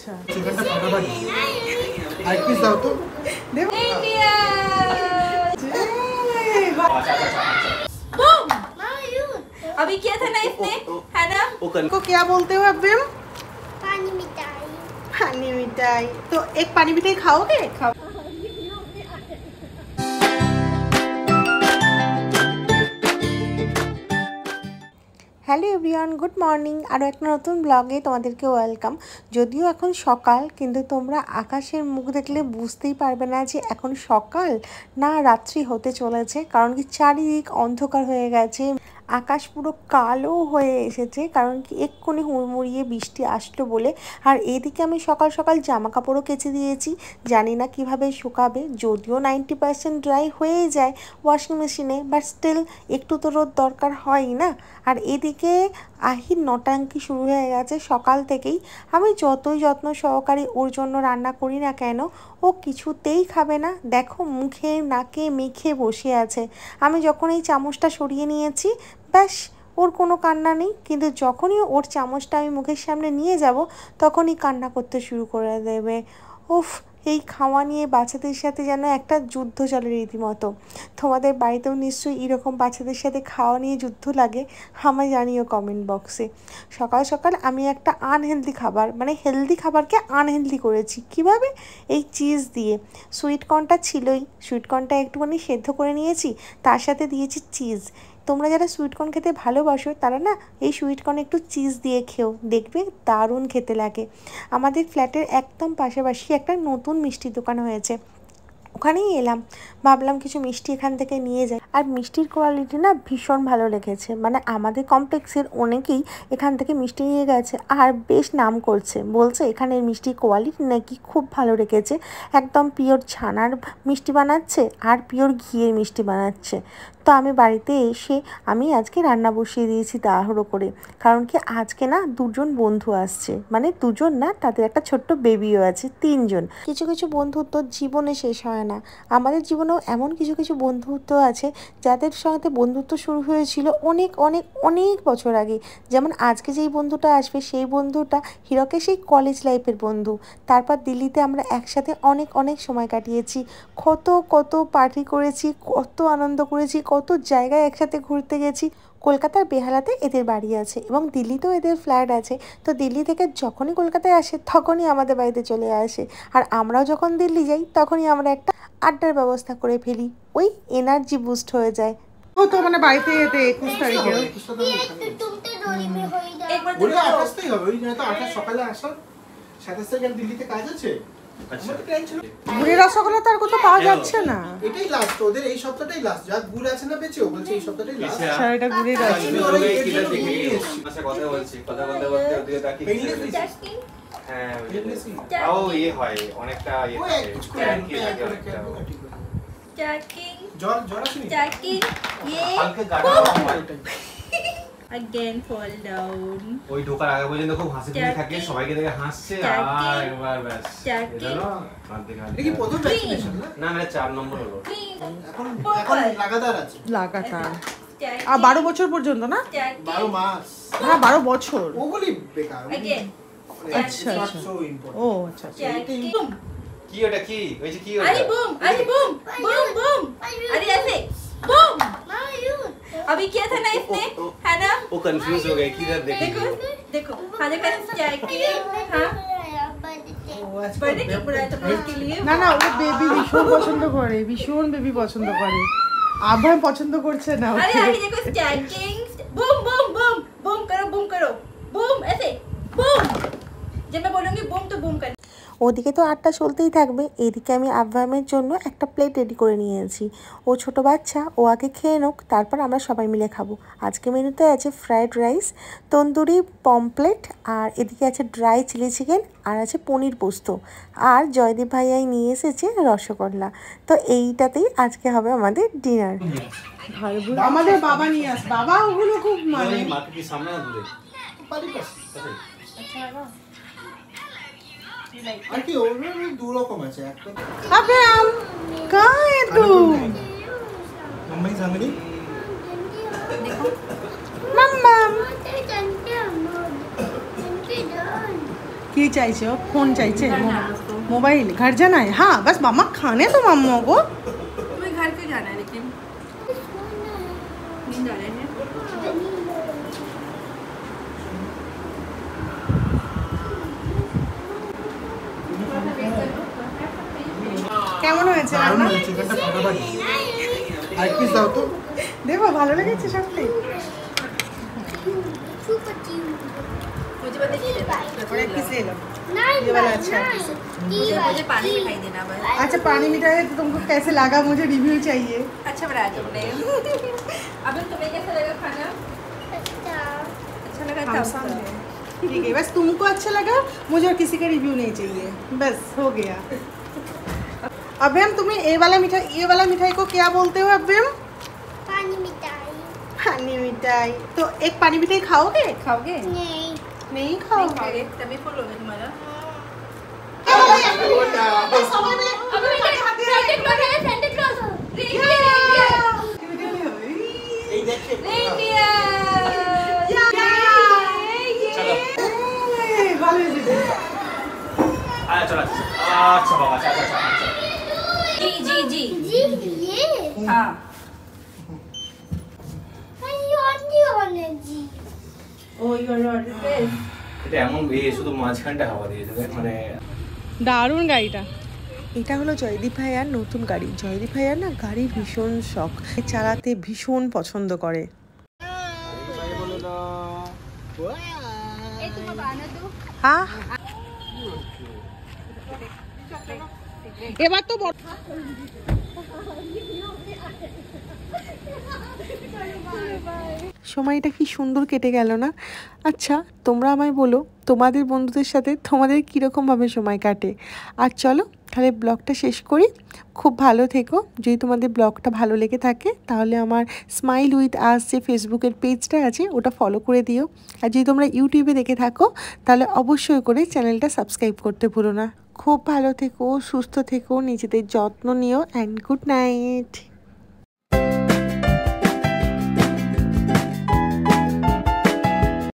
আচ্ছা চিকেনটা ফাটাফাটি আর পিস দাও তো দেব अभी किया था ना इसने है ना को क्या बोलते हो आप बेम पानी मिठाई पानी मिठाई तो एक पानी मिठाई खाओगे खाओ হ্যালো এভরিওয়ান গুড মর্নিং আরও একটা নতুন ব্লগে তোমাদেরকে ওয়েলকাম। যদিও এখন সকাল, কিন্তু তোমরা আকাশের মুখ দেখলে বুঝতেই পারবে না যে এখন সকাল না রাত্রি হতে চলেছে, কারণ কি চারিদিক অন্ধকার হয়ে গেছে, আকাশ পুরো কালো হয়ে এসেছে, কারণ কি এক্ষুনি হুড়মুড়িয়ে বৃষ্টি আসলো বলে। আর এদিকে আমি সকাল সকাল জামা কাপড়ও কেচে দিয়েছি, জানি না কিভাবে শুকাবে, যদিও 90% ড্রাই হয়ে যায় ওয়াশিং মেশিনে, বাট স্টিল একটু তো রোদ দরকার হয়ই না। আর এদিকে আহির নটাঙ্কি শুরু হয়ে গেছে সকাল থেকেই। আমি যতই যত্ন সহকারে ওর জন্য রান্না করি না কেন, ও কিছুতেই খাবে না। দেখো মুখে নাকে মেখে বসে আছে। আমি যখন এই চামচটা সরিয়ে নিয়েছি, ব্যাস ওর কোনো কান্না নেই, কিন্তু যখনই ওর চামচটা আমি মুখের সামনে নিয়ে যাব তখনই কান্না করতে শুরু করে দেবে। উফ, এই খাওয়া নিয়ে বাচ্চাদের সাথে যেন একটা যুদ্ধ চলে রীতিমতো। তোমাদের বাড়িতেও নিশ্চয়ই এরকম বাচ্চাদের সাথে খাওয়া নিয়ে যুদ্ধ লাগে, আমায় জানিও কমেন্ট বক্সে। সকাল সকাল আমি একটা আনহেলদি খাবার, মানে হেলদি খাবারকে আনহেলদি করেছি। কিভাবে? এই চিজ দিয়ে। সুইটকর্নটা ছিলই, সুইটকর্নটা একটুখানি সেদ্ধ করে নিয়েছি, তার সাথে দিয়েছি চিজ। তোমরা যারা সুইটকর্ন খেতে ভালোবাসো তারা না এই সুইটকর্ন একটু চিজ দিয়ে খেও, দেখবে দারুণ খেতে লাগে। আমাদের ফ্ল্যাটের একদম পাশাপাশি একটা নতুন মিষ্টির দোকান হয়েছে, ওখানেই এলাম, ভাবলাম কিছু মিষ্টি এখান থেকে নিয়ে যাই। আর মিষ্টির কোয়ালিটি না ভীষণ ভালো লেগেছে, মানে আমাদের কমপ্লেক্সের অনেকেই এখান থেকে মিষ্টি নিয়ে গেছে আর বেশ নাম করছে, বলছে এখানের মিষ্টির কোয়ালিটি নাকি খুব ভালো রেখেছে, একদম পিওর ছানার মিষ্টি বানাচ্ছে আর পিওর ঘিয়ের মিষ্টি বানাচ্ছে। তো আমি বাড়িতে এসে আমি আজকে রান্না বসিয়ে দিয়েছি তাড়াহুড়ো করে, কারণ কি আজকে না দুজন বন্ধু আসছে, মানে দুজন না, তাদের একটা ছোট্ট বেবিও আছে, তিনজন। কিছু কিছু বন্ধুত্ব জীবনে শেষ হয় না, আমাদের জীবনেও এমন কিছু কিছু বন্ধুত্ব আছে যাদের সঙ্গে বন্ধুত্ব শুরু হয়েছিল অনেক অনেক অনেক বছর আগে। যেমন আজকে যেই বন্ধুটা আসবে সেই বন্ধুটা হিরকের সেই কলেজ লাইফের বন্ধু। তারপর দিল্লিতে আমরা একসাথে অনেক অনেক সময় কাটিয়েছি, কত কত পার্টি করেছি, কত আনন্দ করেছি, কত জায়গায় একসাথে ঘুরতে গেছি। কলকাতার বেহালাতে এদের বাড়ি আছে এবং দিল্লিতেও এদের ফ্ল্যাট আছে। তো দিল্লি থেকে যখনই কলকাতায় আসে তখনই আমাদের বাড়িতে চলে আসে, আর আমরাও যখন দিল্লি যাই তখনই আমরা একটা আড্ডার ব্যবস্থা করে ফেলি, ওই এনার্জি বুস্ট হয়ে যায়। ও তো মানে বাড়িতে এতে 21 তারিখে तुमते डोरी में होई जा एक बार ওরে 28 হবে, ওই জন্য তো 28 সকালে আসলাম, 27 তারিখে দিল্লিতে কাজ আছে। আচ্ছা টেনশন, ঘুরে রসগোল্লা তার কোথাও পাওয়া যাচ্ছে না, এটাই লাস্ট, ওদের এই সপ্তাহটাই লাস্ট, যা গুড় আছে না বেঁচে, ও বলছে এই সপ্তাহটাই লাস্ট। শাড়িটা ঘুরে যাচ্ছে। আচ্ছা কথা বলছি, কথা বলতে বলতে ওদিকে তাকিয়ে जस्टिन হ্যাঁ ও ইয়ে হয় অনেকটা ইয়ে থাকে ট্যাঙ্কি থাকে অনেকটা चेकिंग জল জল আসেনি चेकिंग ये হালকা গাড়ি अगेन फॉल डाउन ওই ঢোকার আগে পর্যন্ত খুব হাসি খুশি থাকে, সবাইকে দেখে হাসছে আর একবার ব্যাস এটা না এটা কি প্রথম ভ্যাকসিনেশন না? না না 4 নম্বর হলো এখন এখন লাগাতার আছে, লাগাতার। আর 12 বছর পর্যন্ত না, 12 মাস। না 12 বছর। ওগুলি বেকার। अगेन আচ্ছা আচ্ছা, সো ইম্পর্টেন্ট। ও আচ্ছা আচ্ছা। चेकिंग কি ওটা কি ওই যে কি ওটা अरे बूम बूम बूम अरे ऐसे बूम अभी किया था ना इसने है ना ও कंफ्यूज हो गए किधर देखो देखेंगे देखो हाँ देखा चेकिंग हाँ बर्थडे क्यों बुलाया था इसके लिए না ना, ও বেবি ভীষণ পছন্দ করে, ভীষণ বেবি পছন্দ করে। আবার পছন্দ করছে না अरे ওকে। अभी देखो checking boom boom boom boom करो बूम ऐसे बूम जब मैं बोलूंगी बूम तो बूम कर। ওদিকে তো আটটা চলতেই থাকবে, এদিকে আমি আভ্যামের জন্য একটা প্লেট রেডি করে নিয়েছি। ও ছোট বাচ্চা, ও আগে খেয়ে নোক, তারপর আমরা সবাই মিলে খাবো। আজকে মেনুতে আছে ফ্রাইড রাইস, তন্দুরি পমপ্লেট, আর এদিকে আছে ড্রাই চিলি চিকেন, আর আছে পনির পোস্ত, আর জয়দীপ ভাইয়াই নিয়ে এসেছে রসগোল্লা। তো এইটাতেই আজকে হবে আমাদের ডিনার। আমাদের বাবা নিয়ে আস, বাবা ওগুলো খুব মানে ওই মার্কেটের সামনে না দূরে পারি পাস। अच्छा लगा আর কি ওর দু রকম আছে, একটা अबे हम कहाँ है तू? মুম্বাই জাঙ্গলি मम्मा जंटे हम जंटे डन কি চাইছে ও? ফোন চাইছে? मोबाइल घर जाना है? हाँ बस मामा खाने तो मम्मा को। तुम्हें घर क्यों जाना है लेकिन? नींद आ रही है। কেমন হয়েছে দারুণ রান্না? হয়েছে, চিকেনটা ফাটাফাটি। আর পিস দাও তো। দেখো ভালো লেগেছে সত্যি? मुझे बता दीजिए তারপরে এক পিস ले लो। नहीं ये वाला अच्छा है। मुझे पानी मिठाई देना बस। अच्छा पानी मिठाई तो तुमको कैसे लगा? मुझे रिव्यू चाहिए। अच्छा बनाया तुमने। अभी तुम्हें कैसा लगा खाना? अच्छा लगा हम था समझे। ठीक है बस तुमको अच्छा लगा, मुझे और किसी का रिव्यू नहीं चाहिए, बस हो गया। अभ्यम तुम्हें ये वाला मिठाई को क्या बोलते हो अभ्यम? पानी मिठाई पानी मिठाई। तो एक पानी मिठाई खाओगे? खाओगे? नहीं नहीं नहीं खाओगे? खाओगे तभी फुल होगा तुम्हारा। सबाई मिले अभी सेंटा क्लॉज है, सेंटा क्लॉज। এই দেখে ভালো হয়েছে। আচ্ছা চলো আচ্ছা বাবা আচ্ছা আচ্ছা আচ্ছা जी जी जी जी ये हाँ ये होने जी ओ योर ऑर्डर এটা এমন শুধু মাঝখানটা হাওয়া দিয়েছে দেখ মানে দারুণ গাড়িটা। এটা হলো জয়দীপ ভাইয়ার নতুন গাড়ি। জয়দীপ ভাইয়ার না গাড়ি ভীষণ শখ, চালাতে ভীষণ পছন্দ করে। হ্যাঁ এবার তো সময়টা কি সুন্দর কেটে গেল না? আচ্ছা তোমরা আমায় বলো তোমাদের বন্ধুদের সাথে তোমাদের কীরকমভাবে সময় কাটে। আর চলো তাহলে ব্লগটা শেষ করি। খুব ভালো থেকো। যদি তোমাদের ব্লগটা ভালো লেগে থাকে তাহলে আমার স্মাইল উইথ আস যে ফেসবুকের পেজটা আছে ওটা ফলো করে দিও। আর যদি তোমরা ইউটিউবে দেখে থাকো তাহলে অবশ্যই করে চ্যানেলটা সাবস্ক্রাইব করতে ভুলো না। খুব ভালো থেকো, সুস্থ থেকো, নিজেদের যত্ন নিও অ্যান্ড গুড নাইট।